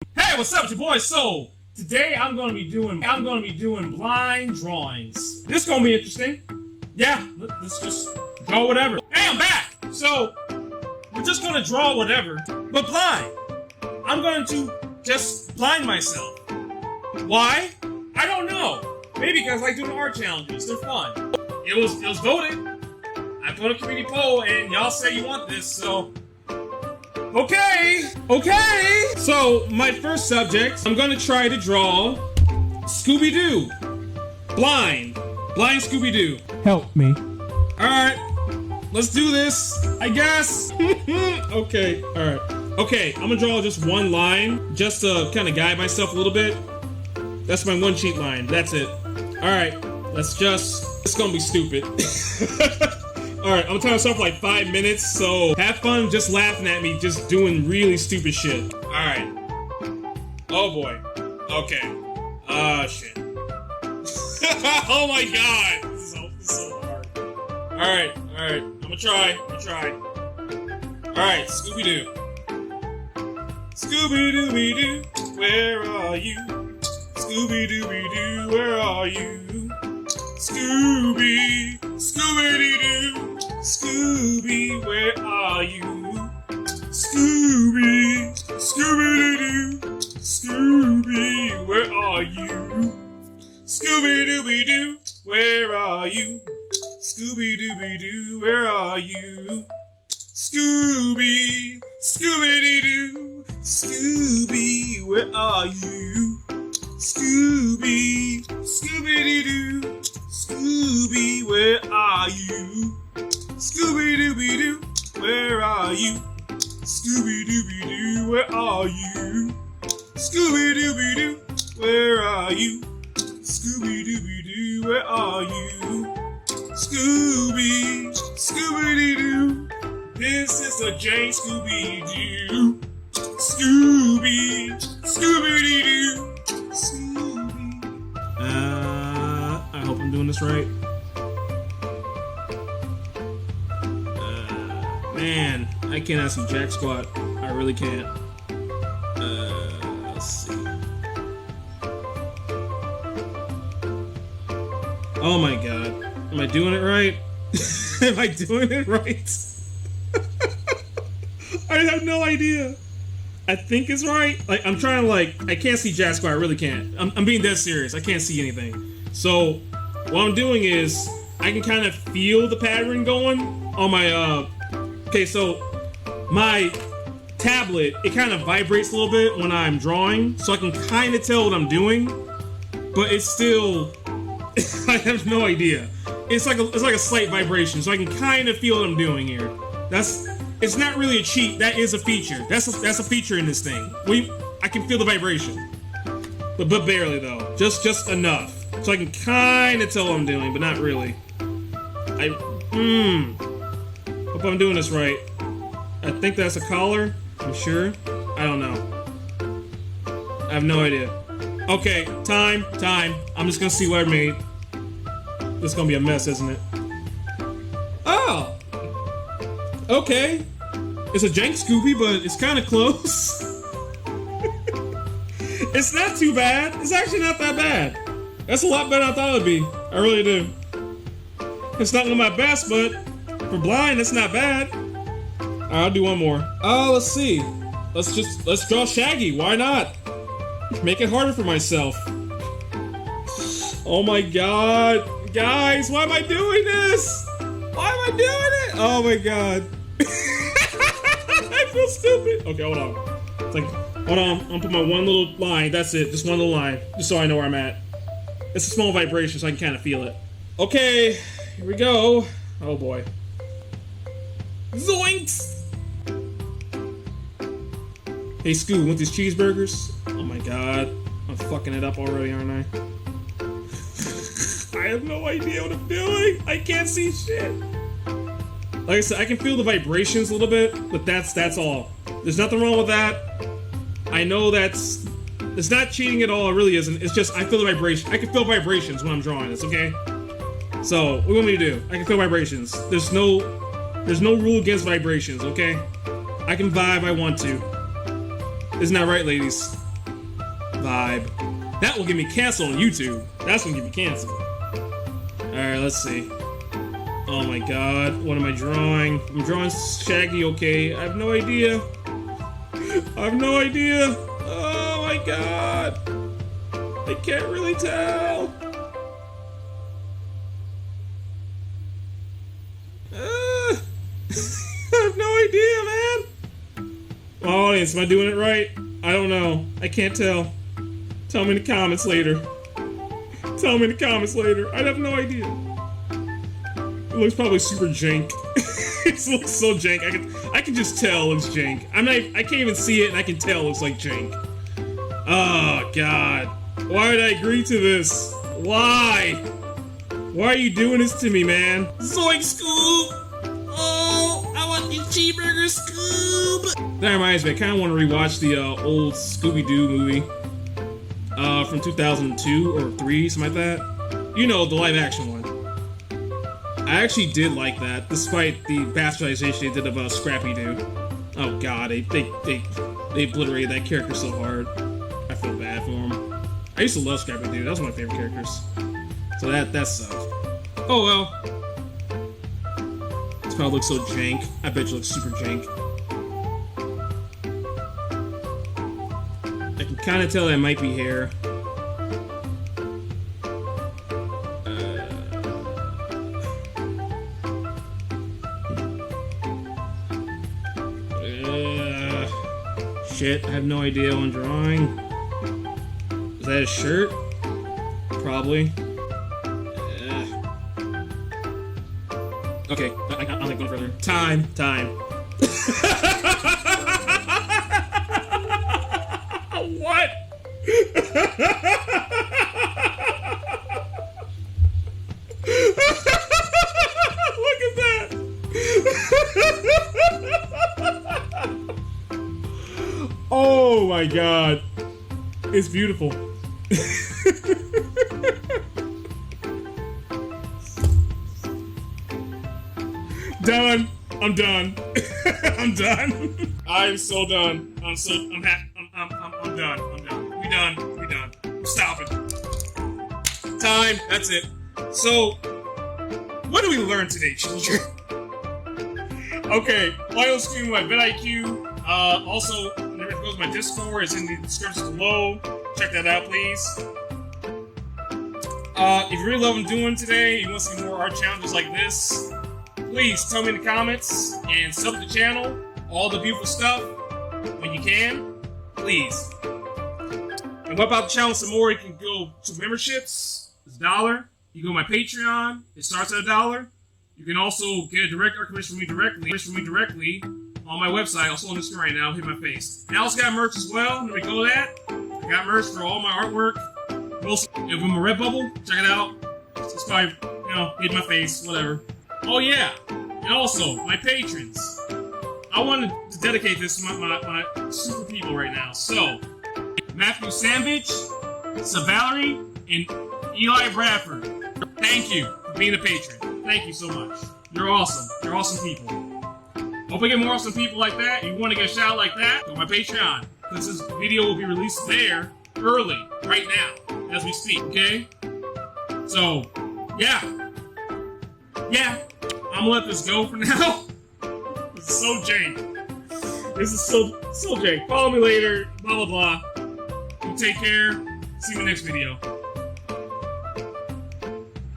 Hey, what's up, it's your boy Soul. Today I'm gonna be doing blind drawings. This is gonna be interesting. Yeah, let's just draw whatever. Hey, I'm back. So we're just gonna draw whatever, but blind. I'm going to just blind myself. Why? I don't know. Maybe because I like doing art challenges. They're fun. It was voted. I put a community poll, and y'all say you want this, so. Okay. So, my first subject, I'm gonna try to draw Scooby-Doo. Blind Scooby-Doo. Help me. Alright, let's do this, I guess. Okay, alright. Okay, I'm gonna draw just one line, just to kind of guide myself a little bit. That's my one cheat line, that's it. Alright, it's gonna be stupid. Alright, I'm gonna tell myself like 5 minutes, so have fun just laughing at me, just doing really stupid shit. Alright. Oh boy. Okay. Shit. Oh my god! This is so hard. Alright. I'm gonna try. Alright, Scooby-Doo. Scooby-Dooby-Doo, where are you? Scooby-Dooby-Doo, where are you? Scooby-Doo. Scooby, where are you? Scooby-Doo. Scooby, where are you? Scooby-Dooby-Doo, where are you? Scooby-Dooby-Doo, where are you? Scooby-Doo. Scooby, where are you? Scooby-Doo. Scooby, where are you? Scooby-Dooby-Doo, where are you? Scooby-Dooby-Doo, where are you? Scooby-Dooby-Doo, where are you? Scooby-Dooby-Doo, where are you? Scooby-Doo, this is a J Scooby-Doo. Scooby-Doo. I hope I'm doing this right. Man, I cannot see jack squat. I really can't. Let's see. Oh my god. Am I doing it right? Am I doing it right? I have no idea. I think it's right. Like, I'm trying to I can't see jack squat. I really can't. I'm being dead serious. I can't see anything. So, what I'm doing is, I can kind of feel the pattern going on my, okay, so my tablet, it kind of vibrates a little bit when I'm drawing, so I can kind of tell what I'm doing, but it's still, I have no idea. It's like a slight vibration, so I can kind of feel what I'm doing here. It's not really a cheat. That is a feature. That's a feature in this thing. I can feel the vibration, but barely though. Just enough, so I can kind of tell what I'm doing, but not really. Hope I'm doing this right. I think that's a collar. I'm sure. I don't know. I have no idea. Okay, time. I'm just gonna see what I made. This is gonna be a mess, isn't it? Oh! Okay. It's a jank Scooby, but it's kind of close. It's not too bad. It's actually not that bad. That's a lot better than I thought it would be. I really do. It's not one of my best, but for blind, it's not bad. I'll do one more. Let's see. Let's draw Shaggy. Why not? Make it harder for myself. Oh my god. Guys, why am I doing this? Why am I doing it? Oh my god. I feel stupid. Okay, hold on. It's like, hold on. I'm gonna put my one little line. That's it. Just one little line. Just so I know where I'm at. It's a small vibration, so I can kind of feel it. Okay, here we go. Oh boy. Zoinks! Hey Scoo, want these cheeseburgers? Oh my god. I'm fucking it up already, aren't I? I have no idea what I'm doing. I can't see shit. Like I said, I can feel the vibrations a little bit, but that's all. There's nothing wrong with that. I know it's not cheating at all, it really isn't. It's just I feel the vibration. I can feel vibrations when I'm drawing this, okay? So, what do you want me to do? I can feel vibrations. There's no rule against vibrations, okay? I can vibe if I want to. Isn't that right, ladies? vibe. That will get me canceled on YouTube. That's gonna get me canceled. Alright, let's see. Oh my god, what am I drawing? I'm drawing Shaggy, okay. I have no idea. I have no idea. Oh my god. I can't really tell. I have no idea, man. My audience, am I doing it right? I don't know. I can't tell. Tell me in the comments later. Tell me in the comments later. I have no idea. It looks probably super jank. It looks so jank. I can just tell it looks jank. I can't even see it and I can tell it looks like jank. Oh god. Why did I agree to this? Why? Why are you doing this to me, man? Zoink Scoob! Oh, I want these cheeseburgers, Scoob! That reminds me, I kind of want to rewatch the old Scooby-Doo movie. From 2002 or 3, something like that. You know, the live action one. I actually did like that, despite the bastardization they did of Scrappy-Doo. Oh god, they obliterated that character so hard. I feel bad for him. I used to love Scrappy-Doo, that was one of my favorite characters. So that sucked. Oh well. This probably looks so jank. I bet you looks super jank. I can kind of tell that might be hair. Shit, I have no idea what I'm drawing. Is that a shirt? Probably. Okay, I'm not going further. Time. What? Look at that! Oh my god. It's beautiful. Done. I'm done. I'm done. I'm so done. I'm happy. I'm done. I'm done. We done. I'm stopping. Time. That's it. So, what do we learn today, children? Okay, Lionel Scream by VIDIQ. Also, there goes my Discord. It's in the description below. Check that out, please. If you really love what I'm doing today, you want to see more art challenges like this, please tell me in the comments and sub to the channel. All the beautiful stuff when you can, please. And what about the channel some more? You can go to memberships. It's $1. You go to my Patreon. It starts at $1. You can also get a direct art commission from me directly on my website, also on the screen right now. Hit my face. And I also got merch as well. Let me go to that. I got merch for all my artwork. Most, if I'm a Redbubble, check it out. It's probably, hit my face, whatever. Oh yeah, and also my patrons. I wanted to dedicate this to my super people right now. So, Matthew Sandwich, Valerie, and Eli Bradford. Thank you for being a patron. Thank you so much. You're awesome. You're awesome people. Hope I get more awesome people like that. If you want to get a shout out like that, go to my Patreon. Because this video will be released there early, right now, as we speak, okay? So, yeah. I'm gonna let this go for now. This is so jank. This is so jank. Follow me later, blah, blah, blah. You take care. See you in the next video.